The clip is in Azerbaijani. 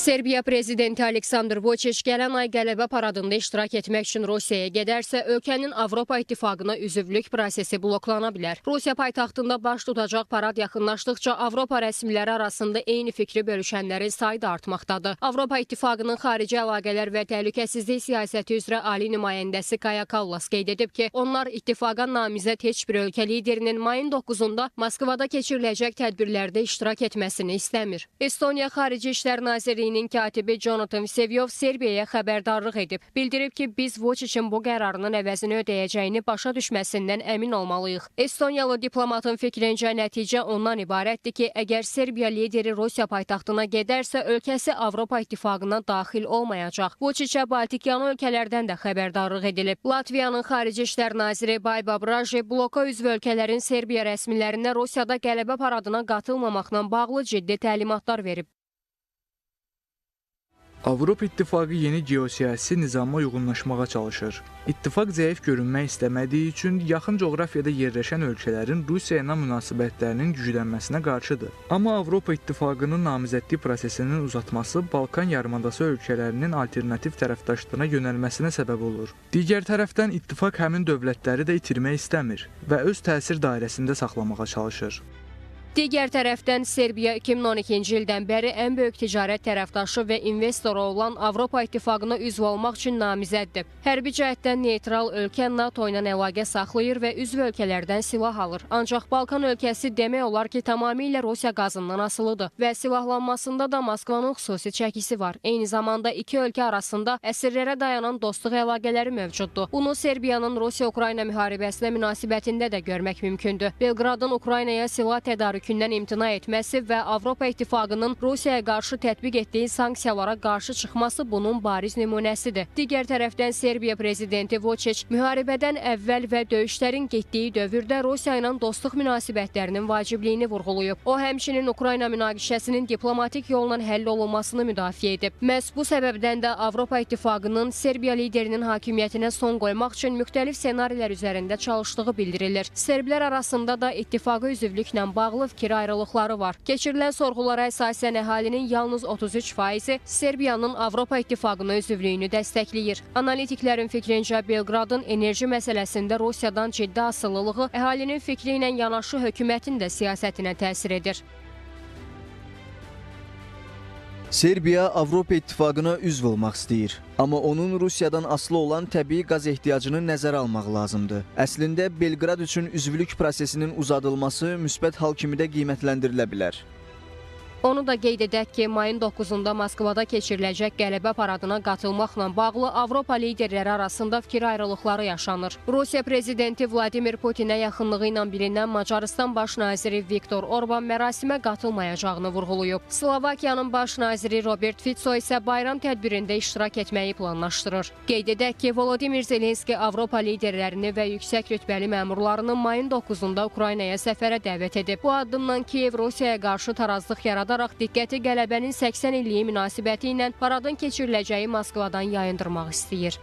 Serbiya prezidenti Aleksandr Vučić gələn ay qələbə paradında iştirak etmək üçün Rusiyaya gedərsə, ölkənin Avropa İttifaqına üzvlük prosesi bloklana bilər. Rusiya paytaxtında baş tutacaq parad yaxınlaşdıqca Avropa rəsmiləri arasında eyni fikri bölüşənlərin sayı da artmaqdadır. Avropa İttifaqının xarici əlaqələr və təhlükəsizlik siyasəti üzrə ali nümayəndəsi Kaja Kallas qeyd edib ki, onlar ittifaqa namizəd heç bir ölkə liderinin mayın 9-da Moskvada keçiriləcək tədbirlərdə iştirak etməsini istəmir. Estoniya Xarici İşlər Nazirliyinin katibi Jonathan Vseviov Serbiyaya xəbərdarlıq edib. Bildirib ki, biz Vučićin bu qərarının əvəzini ödəyəcəyini başa düşməsindən əmin olmalıyıq. Estoniyalı diplomatın fikrincə nəticə ondan ibarətdir ki, əgər Serbiya lideri Rusiya paytaxtına gedərsə, ölkəsi Avropa İttifaqına daxil olmayacaq. Vučićə Baltikyanı ölkələrdən də xəbərdarlıq edilib. Latviyanın Xarici İşlər Naziri Bayba Braji bloka üzv ölkələrin Serbiya rəsmilərinə Rusiyada qələbə paradına qatılmamaqla bağlı ciddi təlimatlar verib. Avropa İttifaqı yeni geosiyasi nizama uyğunlaşmağa çalışır. İttifaq zəif görünmək istəmədiyi üçün yaxın coğrafiyada yerləşən ölkələrin Rusiya ilə münasibətlərinin güclənməsinə qarşıdır. Amma Avropa İttifaqının namizədlik prosesinin uzatması Balkan yarımadası ölkələrinin alternativ tərəfdaşlığına yönəlməsinə səbəb olur. Digər tərəfdən İttifaq həmin dövlətləri də itirmək istəmir və öz təsir dairəsində saxlamağa çalışır. Digər tərəfdən Serbiya 2012-ci ildən bəri ən böyük ticarət tərəfdaşı və investoru olan Avropa İttifaqına üzv olmaq üçün namizəddir. Hərbi cəhətdən neytral ölkə NATO ilə əlaqə saxlayır və üzv ölkələrdən silah alır. Ancaq Balkan ölkəsi demək olar ki, tamamilə Rusiya qazından asılıdır və silahlanmasında da Moskvanın xüsusi çəkisi var. Eyni zamanda iki ölkə arasında əsrlərə dayanan dostluq əlaqələri mövcuddur. Bunu Serbiyanın Rusiya-Ukrayna müharibəsinə münasibətində də görmək mümkündür. Belqradın Ukraynaya silah tədarükündən imtina etməsi və Avropa İttifaqının Rusiyaya qarşı tətbiq etdiyi sanksiyalara qarşı çıxması bunun bariz nümunəsidir. Digər tərəfdən Serbiya prezidenti Vučić müharibədən əvvəl və döyüşlərin getdiyi dövrdə Rusiya ilə dostluq münasibətlərinin vacibliyini vurğulayıb. O, həmçinin Ukrayna münaqişəsinin diplomatik yolla həll olunmasını müdafiə edib. Məhz bu səbəbdən də Avropa İttifaqının Serbiya liderinin hakimiyyətinə son qoymaq üçün müxtəlif ssenarilər üzərində çalışdığı bildirilir. Serblər arasında da ittifaqa üzvlüklə bağlı fikir ayrılıqları var. Keçirilən sorğulara əsasən əhalinin yalnız 33%-i Serbiyanın Avropa İttifaqına üzvlüyünü dəstəkləyir. Analitiklərin fikrincə Belqradın enerji məsələsində Rusiyadan ciddi asılılığı əhalinin fikri ilə yanaşı hökumətin də siyasətinə təsir edir. Serbiya Avropa İttifaqına üzv olmaq istəyir. Amma onun Rusiyadan asılı olan təbii qaz ehtiyacını nəzərə almaq lazımdır. Əslində, Belqrad üçün üzvlük prosesinin uzadılması müsbət hal kimi də qiymətləndirilə bilər. Onu da qeyd edək ki, mayın 9-da Moskvada keçiriləcək qələbə paradına qatılmaqla bağlı Avropa liderləri arasında fikir ayrılıqları yaşanır. Rusiya prezidenti Vladimir Putinə yaxınlığı ilə bilinən Macarıstan baş naziri Viktor Orban mərasimə qatılmayacağını vurğulayıb. Slovakiyanın baş naziri Robert Fico isə bayram tədbirində iştirak etməyi planlaşdırır. Qeyd edək ki, Volodymyr Zelenski Avropa liderlərini və yüksək rütbəli məmurlarını mayın 9-da Ukraynaya səfərə dəvət edib. Bu addımdan Kiyev Rusiyaya qarşı tarazlıq yaradaraq diqqəti qələbənin 80 illiyi münasibəti ilə paradın keçiriləcəyi Moskvadan yayındırmaq istəyir.